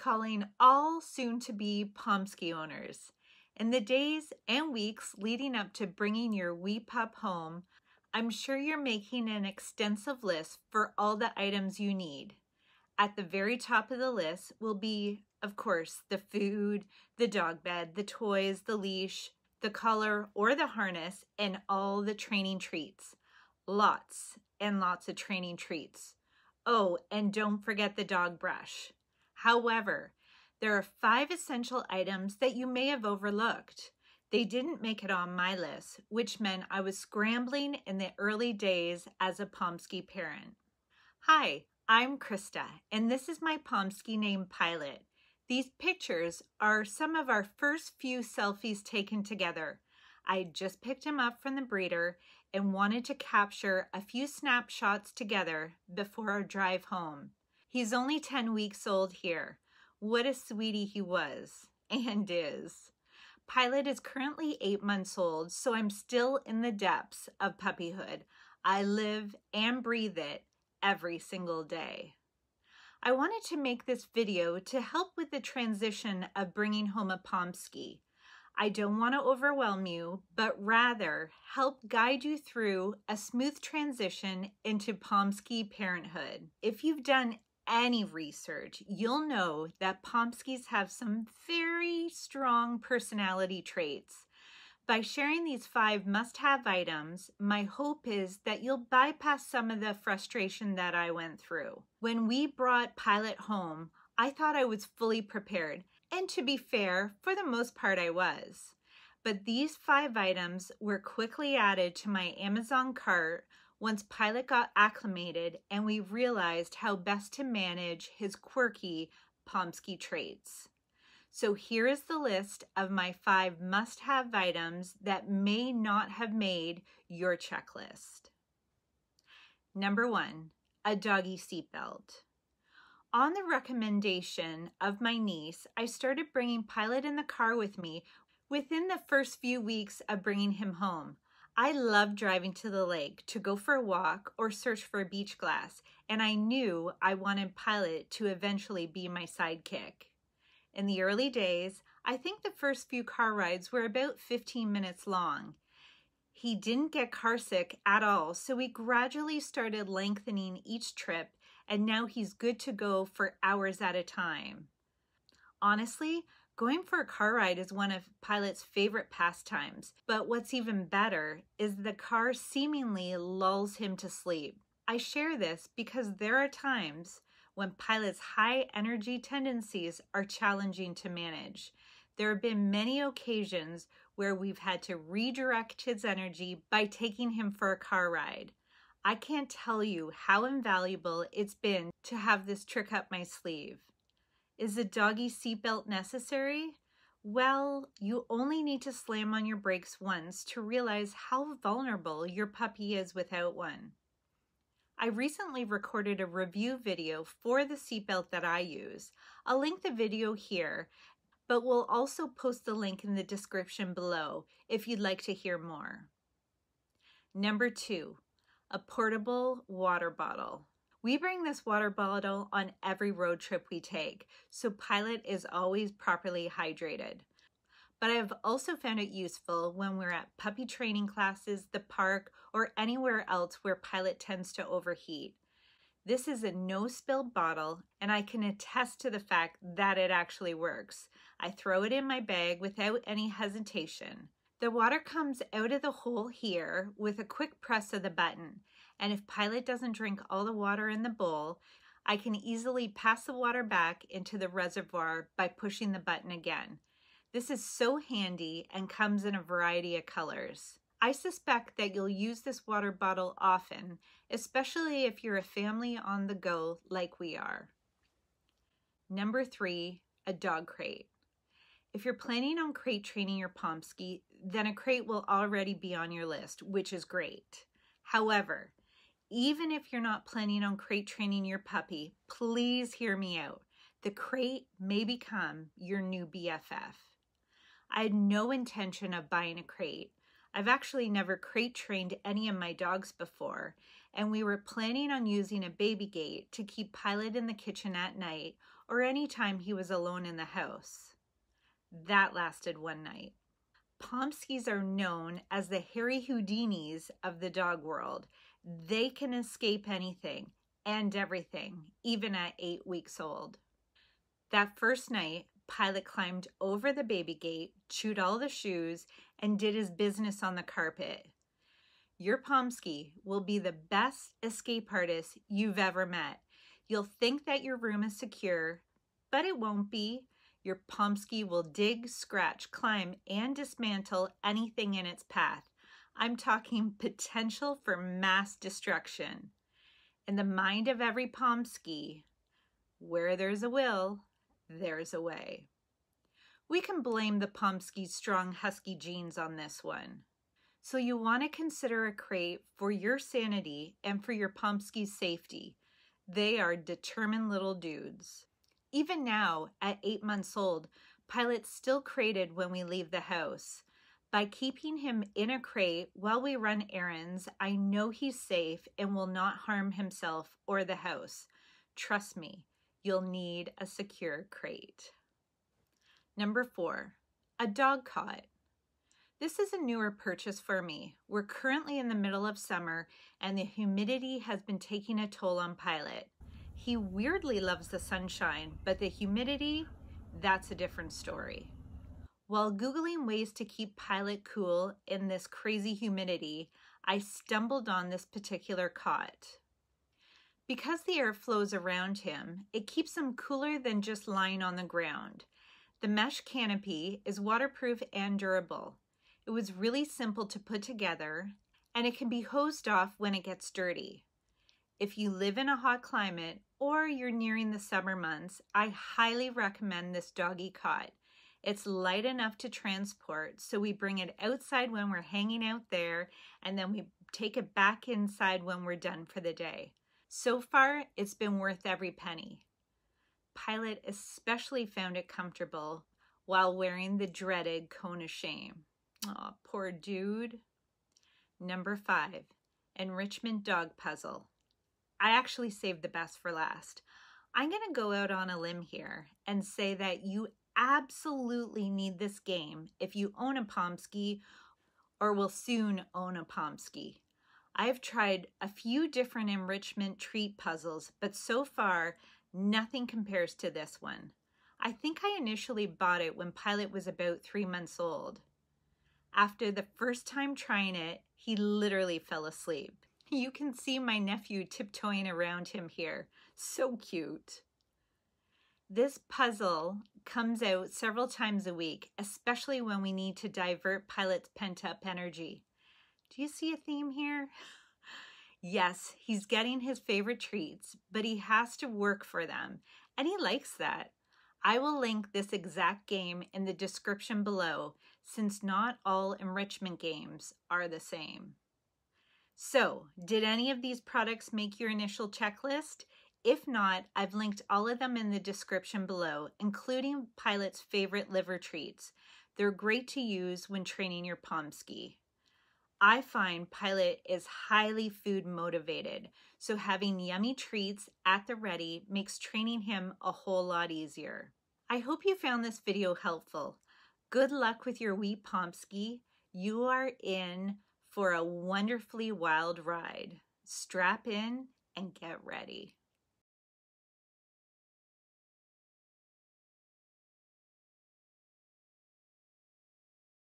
calling all soon-to-be Pomsky owners. In the days and weeks leading up to bringing your wee pup home, I'm sure you're making an extensive list for all the items you need. At the very top of the list will be, of course, the food, the dog bed, the toys, the leash, the collar or the harness, and all the training treats. Lots and lots of training treats. Oh, and don't forget the dog brush. However, there are 5 essential items that you may have overlooked. They didn't make it on my list, which meant I was scrambling in the early days as a Pomsky parent. Hi, I'm Krista, and this is my Pomsky named Pilot. These pictures are some of our first few selfies taken together. I just picked him up from the breeder and wanted to capture a few snapshots together before our drive home. He's only 10 weeks old here. What a sweetie he was and is. Pilot is currently 8 months old, so I'm still in the depths of puppyhood. I live and breathe it every single day. I wanted to make this video to help with the transition of bringing home a Pomsky. I don't want to overwhelm you, but rather help guide you through a smooth transition into Pomsky parenthood. If you've done any research, you'll know that Pomskies have some very strong personality traits. By sharing these 5 must-have items, my hope is that you'll bypass some of the frustration that I went through. When we brought Pilot home, I thought I was fully prepared, and to be fair, for the most part I was. But these 5 items were quickly added to my Amazon cart once Pilot got acclimated and we realized how best to manage his quirky Pomsky traits. So here is the list of my 5 must-have items that may not have made your checklist. Number 1, a doggy seatbelt. On the recommendation of my niece, I started bringing Pilot in the car with me within the first few weeks of bringing him home. I love driving to the lake to go for a walk or search for a beach glass, and I knew I wanted Pilot to eventually be my sidekick. In the early days, I think the first few car rides were about 15 minutes long. He didn't get carsick at all, so we gradually started lengthening each trip, and now he's good to go for hours at a time. Honestly, going for a car ride is one of Pilot's favorite pastimes, but what's even better is the car seemingly lulls him to sleep. I share this because there are times when Pilot's high energy tendencies are challenging to manage. There have been many occasions where we've had to redirect his energy by taking him for a car ride. I can't tell you how invaluable it's been to have this trick up my sleeve. Is a doggy seatbelt necessary? Well, you only need to slam on your brakes once to realize how vulnerable your puppy is without one. I recently recorded a review video for the seatbelt that I use. I'll link the video here, but we'll also post the link in the description below if you'd like to hear more. Number 2, a portable water bottle. We bring this water bottle on every road trip we take, so Pilot is always properly hydrated. But I've also found it useful when we're at puppy training classes, the park, or anywhere else where Pilot tends to overheat. This is a no-spill bottle, and I can attest to the fact that it actually works. I throw it in my bag without any hesitation. The water comes out of the hole here with a quick press of the button, and if Pilot doesn't drink all the water in the bowl, I can easily pass the water back into the reservoir by pushing the button again. This is so handy and comes in a variety of colors. I suspect that you'll use this water bottle often, especially if you're a family on the go like we are. Number 3, a dog crate. If you're planning on crate training your Pomsky, then a crate will already be on your list, which is great. However, even if you're not planning on crate training your puppy, please hear me out. The crate may become your new BFF. I had no intention of buying a crate. I've actually never crate trained any of my dogs before, and we were planning on using a baby gate to keep Pilot in the kitchen at night or any time he was alone in the house. That lasted one night. Pomskies are known as the hairy Houdinis of the dog world. They can escape anything and everything, even at 8 weeks old. That first night, Pilot climbed over the baby gate, chewed all the shoes, and did his business on the carpet. Your Pomsky will be the best escape artist you've ever met. You'll think that your room is secure, but it won't be. Your Pomsky will dig, scratch, climb, and dismantle anything in its path. I'm talking potential for mass destruction. In the mind of every Pomsky, where there's a will, there's a way. We can blame the Pomsky's strong husky genes on this one. So you want to consider a crate for your sanity and for your Pomsky's safety. They are determined little dudes. Even now, at 8 months old, Pilot's still crated when we leave the house. By keeping him in a crate while we run errands, I know he's safe and will not harm himself or the house. Trust me, you'll need a secure crate. Number 4, a dog cot. This is a newer purchase for me. We're currently in the middle of summer and the humidity has been taking a toll on Pilot. He weirdly loves the sunshine, but the humidity, that's a different story. While Googling ways to keep Pilot cool in this crazy humidity, I stumbled on this particular cot. Because the air flows around him, it keeps him cooler than just lying on the ground. The mesh canopy is waterproof and durable. It was really simple to put together, and it can be hosed off when it gets dirty. If you live in a hot climate or you're nearing the summer months, I highly recommend this doggy cot. It's light enough to transport, so we bring it outside when we're hanging out there, and then we take it back inside when we're done for the day. So far, it's been worth every penny. Pilot especially found it comfortable while wearing the dreaded cone of shame. Aw, poor dude. Number 5, enrichment dog puzzle. I actually saved the best for last. I'm going to go out on a limb here and say that you absolutely need this game if you own a Pomsky or will soon own a Pomsky. I've tried a few different enrichment treat puzzles, but so far, nothing compares to this one. I think I initially bought it when Pilot was about 3 months old. After the first time trying it, he literally fell asleep. You can see my nephew tiptoeing around him here. So cute. This puzzle comes out several times a week, especially when we need to divert Pilot's pent-up energy. Do you see a theme here? Yes, he's getting his favorite treats, but he has to work for them, and he likes that. I will link this exact game in the description below, since not all enrichment games are the same. So, did any of these products make your initial checklist? If not, I've linked all of them in the description below, including Pilot's favorite liver treats. They're great to use when training your Pomsky. I find Pilot is highly food motivated, so having yummy treats at the ready makes training him a whole lot easier. I hope you found this video helpful. Good luck with your wee Pomsky. You are in for a wonderfully wild ride. Strap in and get ready.